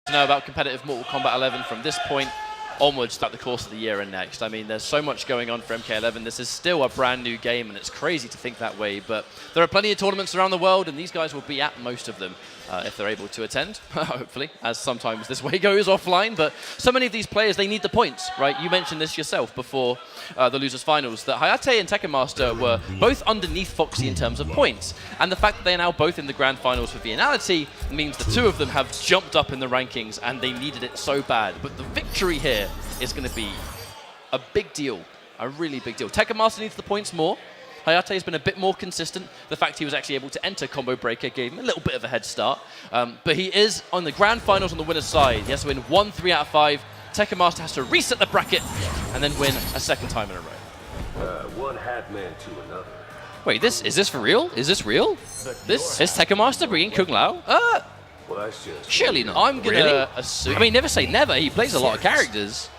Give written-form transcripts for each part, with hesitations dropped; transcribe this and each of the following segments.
To know about competitive Mortal Kombat 11 from this point onwards throughout the course of the year and next. I mean, there's so much going on for MK11. This is still a brand new game, and it's crazy to think that way, but there are plenty of tournaments around the world, and these guys will be at most of them if they're able to attend, hopefully, as sometimes this way goes offline. But so many of these players, they need the points, right? You mentioned this yourself before the losers finals, that Hayatei and Tekken Master were both underneath Foxy in terms of points, and the fact that they're now both in the grand finals for Viennality means the two of them have jumped up in the rankings, and they needed it so bad. But the victory here is going to be a big deal, a really big deal. Tekken Master needs the points more. Hayatei has been a bit more consistent. The fact he was actually able to enter Combo Breaker gave him a little bit of a head start. But he is on the grand finals on the winner's side. He has to win 1 3 out of 5. Tekken Master has to reset the bracket and then win a second time in a row. One hat man to another. Wait, is this for real? Is this real? This is Tekken Master bringing Kung Lao? Well, that's just Surely not. I'm gonna assume. I mean, never say never. He plays a lot of characters.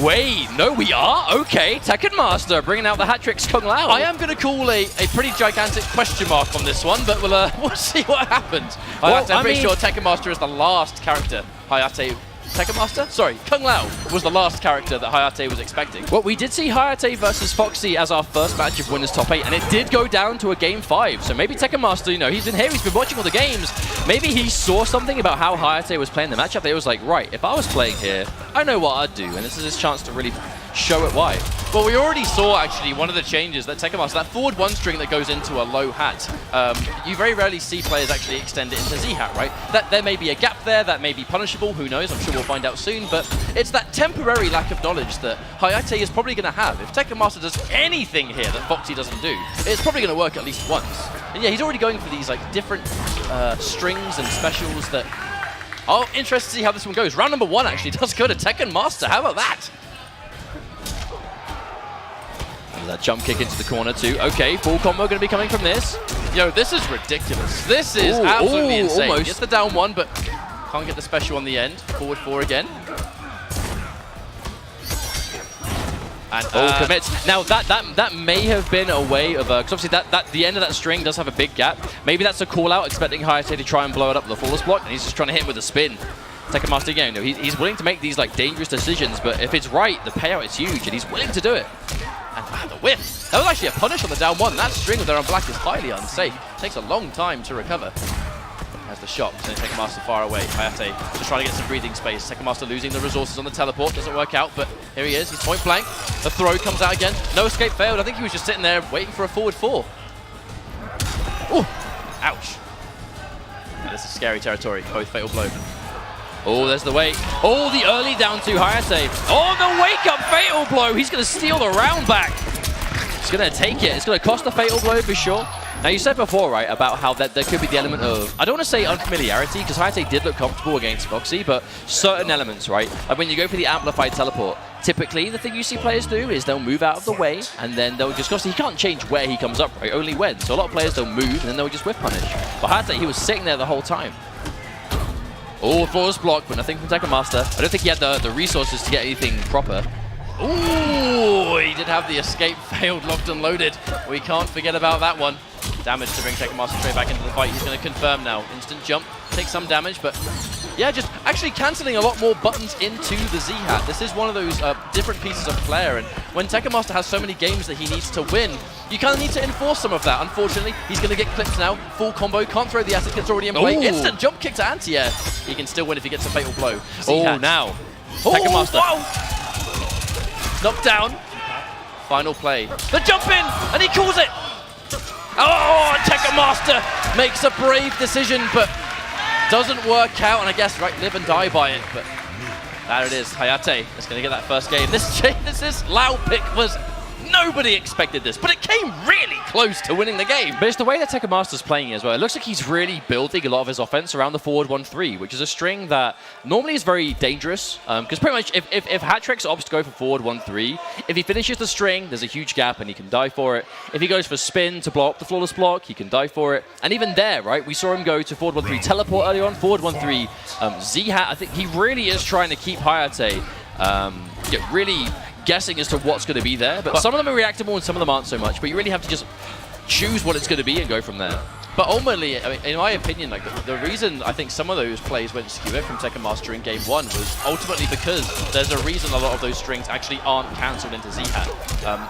Wait, no, we are? Okay, Tekken Master bringing out the hat-tricks Kung Lao. I am going to call a pretty gigantic question mark on this one, but we'll see what happens. Well, I'm pretty sure Tekken Master is the last character Hayatei... Tekken Master? Sorry, Kung Lao was the last character that Hayatei was expecting. Well, we did see Hayatei versus Foxy as our first match of Winners Top 8, and it did go down to a Game 5. So maybe Tekken Master, you know, he's been here, he's been watching all the games. Maybe he saw something about how Hayatei was playing the matchup. They was like, right, if I was playing here, I know what I'd do, and this is his chance to really show it why. Well, we already saw, actually, one of the changes that Tekken Master, that forward one string that goes into a low hat, you very rarely see players actually extend it into Z-hat, right? That there may be a gap there, that may be punishable, who knows, I'm sure we'll find out soon, but it's that temporary lack of knowledge that Hayatei is probably going to have. If Tekken Master does anything here that Foxy doesn't do, it's probably going to work at least once. And yeah, he's already going for these like different strings and specials that... Oh, interested to see how this one goes. Round number 1 actually does go to Tekken Master. How about that? That jump kick into the corner too. Okay, full combo going to be coming from this. Yo, this is ridiculous. This is absolutely insane. Almost. Gets the down 1, but can't get the special on the end. Forward 4 again. And commits. Now that may have been a way of because obviously that the end of that string does have a big gap. Maybe that's a call out, expecting Hayatei to try and blow it up with the flawless block, and he's just trying to hit him with a spin. Tekken Master again, you know, he's willing to make these like dangerous decisions, but if it's right, the payout is huge, and he's willing to do it. And the whiff. That was actually a punish on the down 1. That string with there on black is highly unsafe. Takes a long time to recover. Has the shot, so Tekken Master far away. Hayatei just trying to get some breathing space. Tekken Master losing the resources on the teleport. Doesn't work out, but here he is. He's point blank. The throw comes out again. No escape failed. I think he was just sitting there waiting for a forward 4. Ooh, ouch. Yeah, this is scary territory. Both fatal blow. Oh, there's the wait. Oh, the early down to Hayatei. Oh, the wake-up fatal blow. He's going to steal the round back. He's going to take it. It's going to cost a fatal blow for sure. Now, you said before, right, about how there could be the element of, I don't want to say unfamiliarity, because Hayatei did look comfortable against Foxy, but certain elements, right? Like when you go for the amplified teleport, typically the thing you see players do is they'll move out of the way, and then they'll just, he can't change where he comes up, right? Only when. So a lot of players, they'll move, and then they'll just whiff punish. But Hayatei, he was sitting there the whole time. Oh, flawless block, but nothing from Tekken Master. I don't think he had the resources to get anything proper. Ooh, he did have the escape failed, locked and loaded. We can't forget about that one. Damage to bring Tekken Master straight back into the fight. He's going to confirm now. Instant jump, take some damage, but yeah, just actually cancelling a lot more buttons into the Z-hat. This is one of those different pieces of flair, and when Tekken Master has so many games that he needs to win, you kind of need to enforce some of that. Unfortunately, he's going to get clipped now. Full combo, can't throw the acid, it's already in play. Ooh. Instant jump kick to anti-air. He can still win if he gets a fatal blow. Oh, now. Tekken Master. Knocked down. Final play. The jump in, and he calls it. Oh, Tekken Master makes a brave decision, but doesn't work out, and I guess, right, live and die by it, but there it is. Hayatei is going to get that first game. This Lao pick was... Nobody expected this, but it came really close to winning the game. But it's the way that Tekken Master's playing as well. It looks like he's really building a lot of his offense around the forward 1-3, which is a string that normally is very dangerous. Because pretty much if hat-tricks opts to go for forward 1-3, if he finishes the string, there's a huge gap and he can die for it. If he goes for spin to block the flawless block, he can die for it. And even there, right, we saw him go to forward 1-3 teleport earlier on, forward 1-3 Z-hat. I think he really is trying to keep Hayatei really guessing as to what's going to be there, but some of them are reactable and some of them aren't so much, but you really have to just choose what it's going to be and go from there. But ultimately, I mean, in my opinion, like the reason I think some of those plays went skew from Tekken Master in Game 1 was ultimately because there's a reason a lot of those strings actually aren't cancelled into Z-Hat.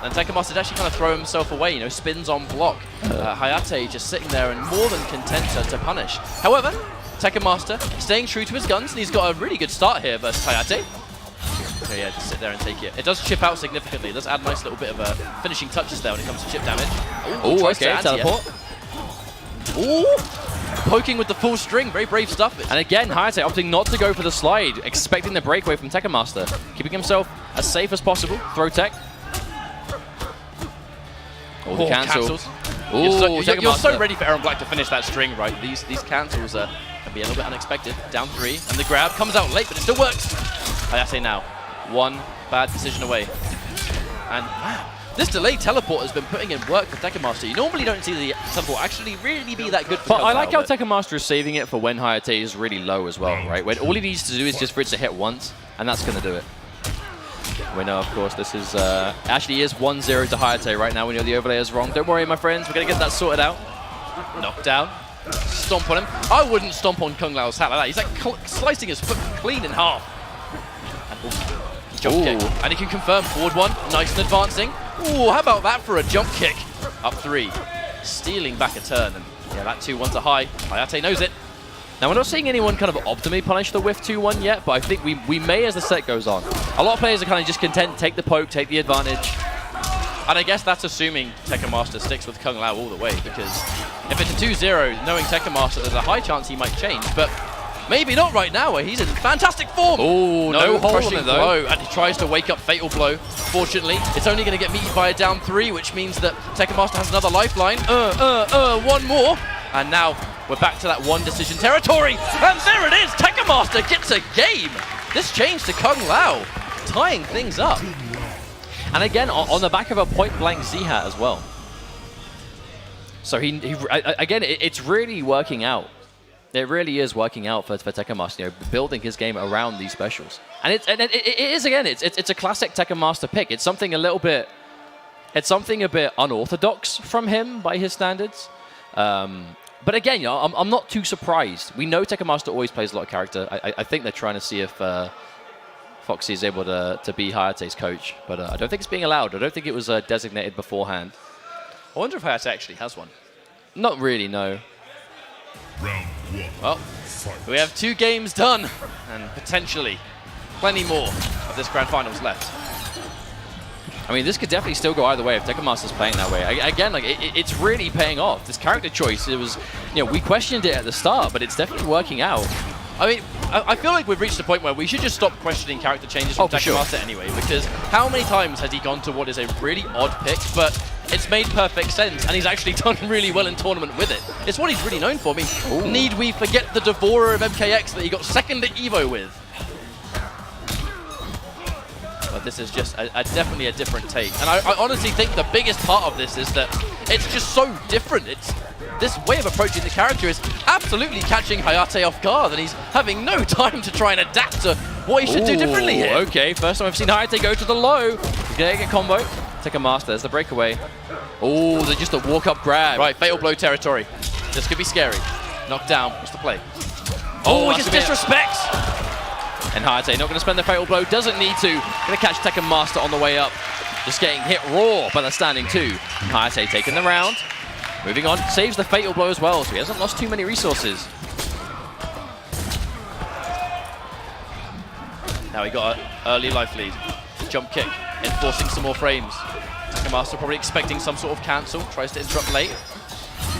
And Tekken Master did actually kind of throw himself away, you know, spins on block. Hayatei just sitting there and more than content to punish. However, Tekken Master staying true to his guns, and he's got a really good start here versus Hayatei. Okay, yeah, just sit there and take it. It does chip out significantly. It does add a nice little bit of finishing touches there when it comes to chip damage. Oh, okay, teleport. Ooh, poking with the full string. Very brave stuff. And again, Hayatei opting not to go for the slide, expecting the breakaway from Tekken Master. Keeping himself as safe as possible. Throw tech. Oh, the cancel. Cancels. Ooh, you're so ready for Aaron Black to finish that string, right? These cancels can be a little bit unexpected. Down 3, and the grab comes out late, but it still works. Hayatei now. One bad decision away. And wow, this delayed teleport has been putting in work for Tekken Master. You normally don't see the teleport actually really be that good for But I like how Tekken Master is saving it for when Hayatei is really low as well, right? When all he needs to do is just for it to hit once, and that's going to do it. We know, of course, this is actually is 1-0 to Hayatei right now. We know the overlay is wrong. Don't worry, my friends. We're going to get that sorted out. Knockdown. Stomp on him. I wouldn't stomp on Kung Lao's hat like that. He's like slicing his foot clean in half. Jump kick. And he can confirm forward 1. Nice and advancing. Ooh, how about that for a jump kick? Up 3. Stealing back a turn. And yeah, that 2-1's a high. Hayatei knows it. Now, we're not seeing anyone kind of optimally punish the whiff 2-1 yet, but I think we may as the set goes on. A lot of players are kind of just content to take the poke, take the advantage. And I guess that's assuming Tekken Master sticks with Kung Lao all the way, because if it's a 2-0, knowing Tekken Master, there's a high chance he might change, but maybe not right now, where he's in fantastic form. Oh, no hole crushing on it, though. blow, and he tries to wake up Fatal Blow. Fortunately, it's only going to get meted by a down 3, which means that Tekken Master has another lifeline. One more. And now we're back to that one decision territory. And there it is, Tekken Master gets a game. This change to Kung Lao, tying things up. And again, on the back of a point-blank Z-Hat as well. So again, it's really working out. It really is working out for Tekken Master, you know, building his game around these specials. And it is again, it's a classic Tekken Master pick. It's something a bit unorthodox from him by his standards. But again, you know, I'm not too surprised. We know Tekken Master always plays a lot of character. I think they're trying to see if Foxy is able to be Hayatei's coach, but I don't think it's being allowed. I don't think it was designated beforehand. I wonder if Hayatei actually has one. Not really, no. Round 1. Well, we have 2 games done, and potentially plenty more of this grand finals left. I mean, this could definitely still go either way if Tekken Master's playing that way. Again, like it's really paying off. This character choice, it was, you know, we questioned it at the start, but it's definitely working out. I mean, I feel like we've reached a point where we should just stop questioning character changes from Tekken Master anyway, because how many times has he gone to what is a really odd pick, but it's made perfect sense, and he's actually done really well in tournament with it. It's what he's really known for. I mean, need we forget the Devourer of MKX that he got second at EVO with? But this is just definitely a different take. And I honestly think the biggest part of this is that it's just so different. This way of approaching the character is absolutely catching Hayatei off guard, and he's having no time to try and adapt to what he should do differently here. Okay, first time I've seen Hayatei go to the low. He's going to get a combo. Tekken Master, there's the breakaway. Oh, they're just a walk-up grab. Right, Fatal Blow territory. This could be scary. Knocked down. What's the play? Oh, he just disrespects. And Hayatei not going to spend the Fatal Blow. Doesn't need to. Going to catch Tekken Master on the way up. Just getting hit raw by the standing 2. Hayatei taking the round. Moving on. Saves the Fatal Blow as well, so he hasn't lost too many resources. Now he got an early life lead. Jump kick, enforcing some more frames. Tekken Master probably expecting some sort of cancel. Tries to interrupt late.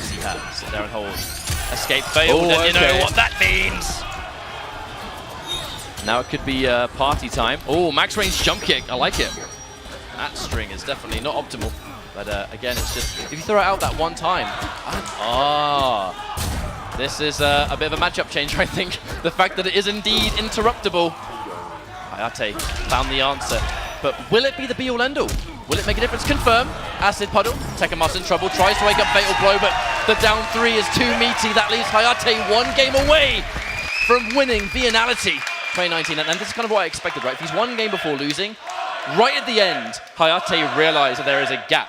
Z-Hat, sit there and hold. Escape failed, and you know what that means. Now it could be party time. Oh, max range jump kick. I like it. That string is definitely not optimal. But again, it's just, if you throw it out that one time. This is a bit of a matchup change, I think. The fact that it is indeed interruptible. Hayatei found the answer. But will it be the be-all end-all? Will it make a difference? Confirm. Acid Puddle. Tekken Master in trouble. Tries to wake up Fatal Blow, but the down 3 is too meaty. That leaves Hayatei 1 game away from winning Viennality 2019. And this is kind of what I expected, right? If he's 1 game before losing, right at the end, Hayatei realized that there is a gap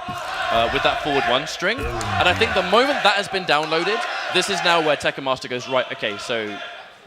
with that forward one string. And I think the moment that has been downloaded, this is now where Tekken Master goes, right, okay, so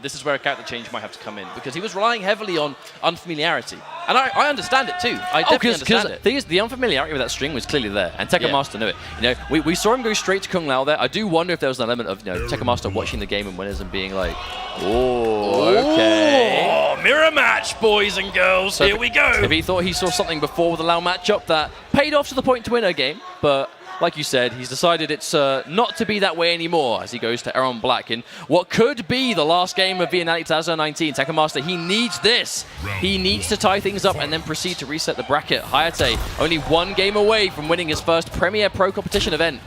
this is where a character change might have to come in, because he was relying heavily on unfamiliarity. And I understand it too. I definitely understand it. Because the unfamiliarity with that string was clearly there, and Tekken Master knew it. You know, we saw him go straight to Kung Lao there. I do wonder if there was an element of, you know, Tekken Master watching the game and winners and being like, oh, okay. Oh, mirror match, boys and girls. So here we go. If he thought he saw something before with the Lao matchup that paid off to the point to win a game, but like you said, he's decided it's not to be that way anymore as he goes to Aaron Black in what could be the last game of Viennality 2019. Tekken Master, he needs this. He needs to tie things up and then proceed to reset the bracket. Hayatei only one game away from winning his first Premier Pro Competition event.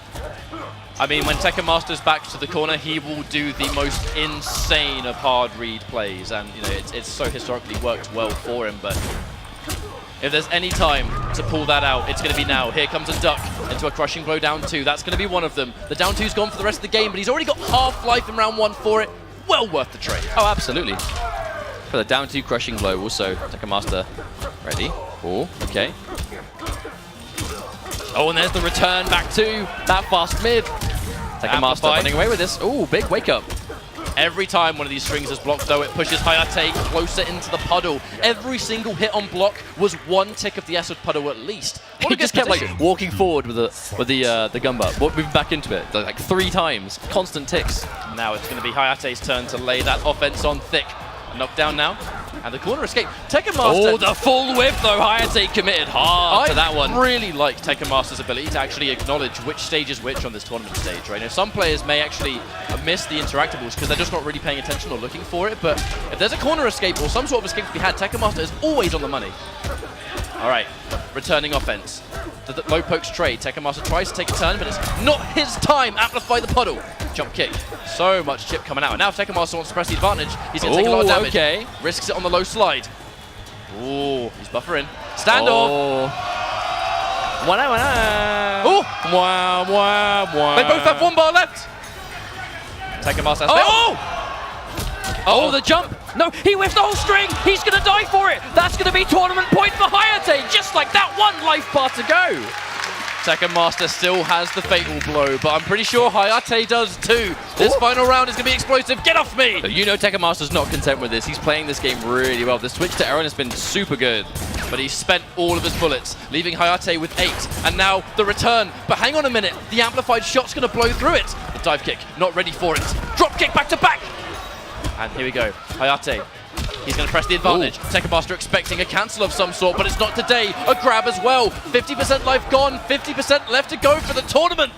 I mean, when Tekken Master's back to the corner, he will do the most insane of hard read plays, and you know it's so historically worked well for him. But if there's any time to pull that out, it's going to be now. Here comes a duck into a crushing blow down 2. That's going to be one of them. The down 2's gone for the rest of the game, but he's already got half life in round 1 for it. Well worth the trade. Oh, absolutely. For the down 2 crushing blow, also Tekken Master ready. Oh, okay. Oh, and there's the return back to that fast mid. Tekken Master running away with this. Oh, big wake up. Every time one of these strings is blocked, though, it pushes Hayatei closer into the puddle. Every single hit on block was one tick of the acid puddle at least. He just kept like walking forward with the gun butt, moving back into it like 3 times, constant ticks. Now it's going to be Hayatei's turn to lay that offense on thick. A knockdown now, and the corner escape. Tekken Master. Oh, the full whip though. Hayatei committed hard to that one. I really like Tekken Master's ability to actually acknowledge which stage is which on this tournament stage, right? Now, some players may actually miss the interactables because they're just not really paying attention or looking for it, but if there's a corner escape or some sort of escape to be had, Tekken Master is always on the money. All right, returning offense. The low pokes trade. Tekken Master tries to take a turn, but it's not his time. Amplify the puddle. Jump kick. So much chip coming out. And now if Tekken Master wants to press the advantage, he's going to take a lot of damage. Okay. Risks it on the low slide. Ooh, he's buffering. Standoff. Oh. They both have 1 bar left. Tekken Master has Oh, the jump. No, he whiffed the whole string. He's going to die for it. That's going to be tournament point for Hayatei. Just like that, 1 life bar to go. Tekken Master still has the fatal blow, but I'm pretty sure Hayatei does too. This final round is going to be explosive. Get off me! You know Tekken Master's not content with this. He's playing this game really well. The switch to Aaron has been super good. But he spent all of his bullets, leaving Hayatei with 8. And now the return. But hang on a minute. The amplified shot's going to blow through it. The dive kick, not ready for it. Drop kick back to back. And here we go. Hayatei. He's going to press the advantage. Tekken Master expecting a cancel of some sort, but it's not today. A grab as well. 50% life gone, 50% left to go for the tournament.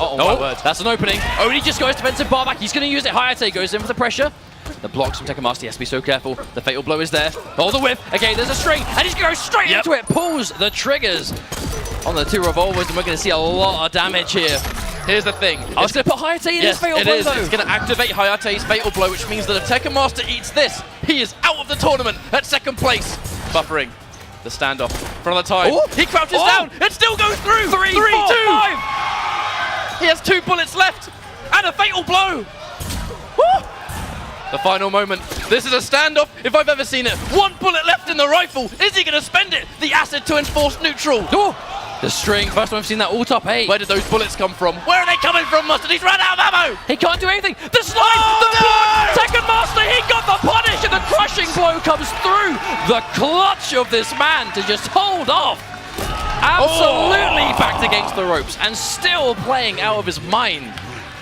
Oh, my word. That's an opening. Only just got his defensive bar back. He's going to use it. Hayatei goes in for the pressure. The blocks from Tekken Master. He has to be so careful. The fatal blow is there. Oh, the whip. Okay, there's a string, and he's going to go straight into it. Pulls the triggers on the 2 revolvers, and we're going to see a lot of damage here. Here's the thing. I was going to put Hayatei in his fatal blow, though. It's going to activate Hayatei's fatal blow, which means that if Tekken Master eats this, he is out of the tournament at 2nd place. Buffering. The standoff. For another time. Ooh. He crouches down. It still goes through. 3, 4, 5. He has 2 bullets left. And a fatal blow. Woo. The final moment. This is a standoff if I've ever seen it. 1 bullet left in the rifle. Is he going to spend it? The acid to enforce neutral. Ooh. The string, first time I've seen that all top 8. Where did those bullets come from? Where are they coming from, Mustard? He's run out of ammo! He can't do anything! The slide! The block! Tekken Master, he got the punish, and the crushing blow comes through! The clutch of this man to just hold off! Absolutely backed against the ropes, and still playing out of his mind.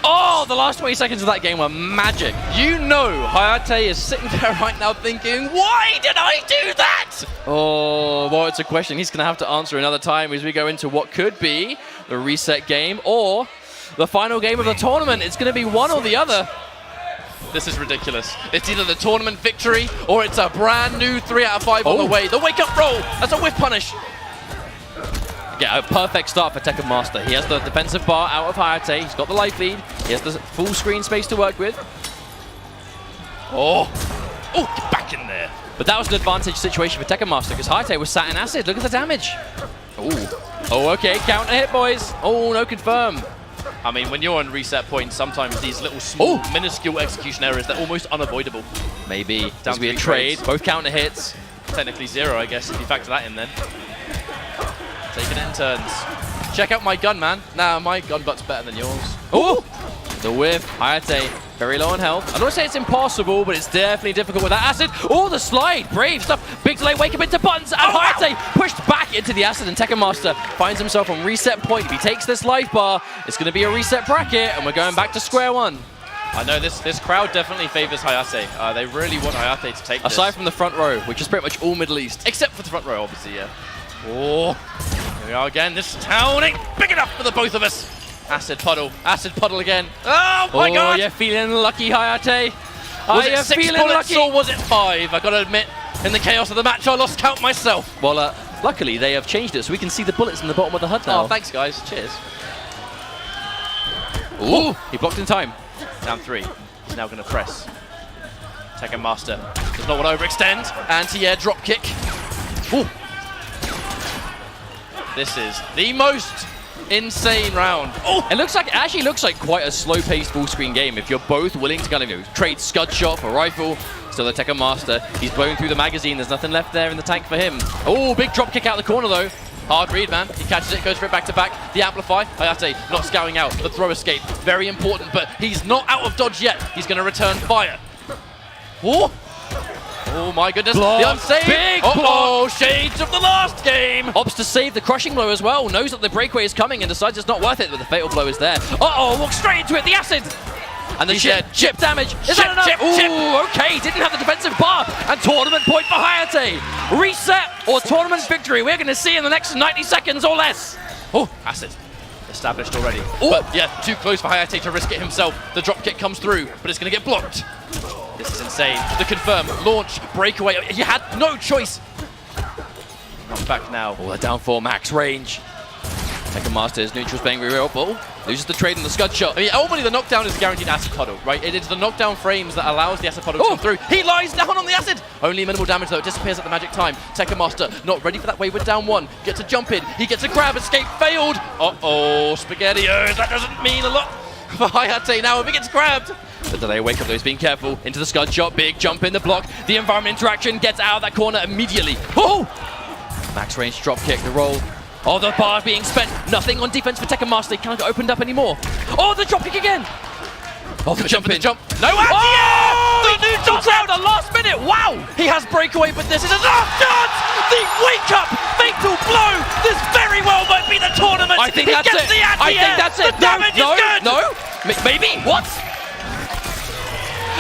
Oh, the last 20 seconds of that game were magic. You know Hayatei is sitting there right now thinking, why did I do that? Oh, well, it's a question he's going to have to answer another time as we go into what could be the reset game or the final game of the tournament. It's going to be one or the other. This is ridiculous. It's either the tournament victory or it's a brand new 3 out of 5 on the way. The wake-up roll. That's a whiff punish. Yeah, a perfect start for Tekken Master. He has the defensive bar out of Hayatei. He's got the life lead. He has the full screen space to work with. Oh, get back in there. But that was an advantage situation for Tekken Master because Hayatei was sat in acid. Look at the damage. Oh, okay. Counter hit, boys. Oh, no confirm. I mean, when you're on reset points, sometimes these little small, minuscule execution errors, they're almost unavoidable. Maybe. Down to be a trade. Both counter hits. Technically 0, I guess, if you factor that in then. taking it in turns. Check out my gun, man. Nah, my gun butt's better than yours. Oh! The whiff, Hayatei, very low on health. I don't want to say it's impossible, but it's definitely difficult with that acid. Oh, the slide, brave stuff. Big delay, wake up into buttons, and Hayatei pushed back into the acid, and Tekken Master finds himself on reset point. If he takes this life bar, it's going to be a reset bracket, and we're going back to square one. I know this crowd definitely favors Hayatei. They really want Hayatei to take this. Aside from the front row, which is pretty much all Middle East. Except for the front row, obviously, yeah. Oh, here we are again. This town ain't big enough for the both of us. Acid puddle again. Oh my god! Oh, you're feeling lucky, Hayatei. Was it 6 bullets or was it 5? I gotta admit, in the chaos of the match, I lost count myself. Well, luckily they have changed it, so we can see the bullets in the bottom of the HUD now. Oh, thanks guys. Cheers. Ooh, he blocked in time. Down 3. He's now gonna press. Tekken Master does not want to overextend. Anti-air drop kick. Ooh. This is the most insane round. Oh! It actually looks like quite a slow-paced full-screen game if you're both willing to kind of trade scud shot for rifle. Still the Tekken Master. He's blown through the magazine. There's nothing left there in the tank for him. Oh, big drop kick out the corner though. Hard read, man. He catches it, goes for it back to back. The amplify. Hayatei not scouting out. The throw escape. Very important, but he's not out of dodge yet. He's going to return fire. Oh! Oh my goodness, block. The unsaved! Big oh, shades of the last game! Opts to save the crushing blow as well, knows that the breakaway is coming and decides it's not worth it, but the fatal blow is there. Uh-oh, walks straight into it, the acid! And the chip damage. Is that enough? Ooh, okay, didn't have the defensive bar. And tournament point for Hayatei. Reset or tournament victory, we're going to see in the next 90 seconds or less. Oh, acid. Established already. Ooh. But yeah, too close for Hayatei to risk it himself. The drop kick comes through, but it's going to get blocked. This is insane. The confirm, launch, breakaway. You had no choice. Comes back now. Oh, down 4 max range. Tekken Master is neutral, playing real ball. Loses the trade in the scud shot. I mean, ultimately the knockdown is guaranteed acid puddle, right? It is the knockdown frames that allows the acid puddle to come through. He lies down on the acid. Only minimal damage though. It disappears at the magic time. Tekken Master not ready for that wayward down 1. Gets a jump in. He gets a grab. Escape failed. Uh-oh, SpaghettiOs. That doesn't mean a lot for Hayatei now if he gets grabbed. The delay wake up though, he's being careful. Into the scud shot, big jump in the block. The environment interaction gets out of that corner immediately. Oh! Max range drop kick, the roll. Oh, the bar being spent. Nothing on defense for Tekken Master. He can't get opened up anymore. Oh, the drop kick again. Oh, the jump in. Jump. No anti-air! The neutral cloud, the last minute. Wow! He has breakaway, but this is his last chance! The wake up fatal blow! This very well might be the tournament! I think that's it. I think that's it. The damage is good! No, maybe. What?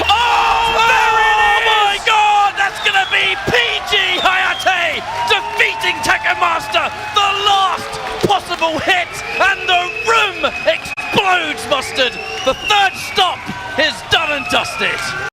Oh, my God! That's gonna be PG Hayatei defeating Tekken Master! The last possible hit, and the room explodes, Mustard! The third stop is done and dusted!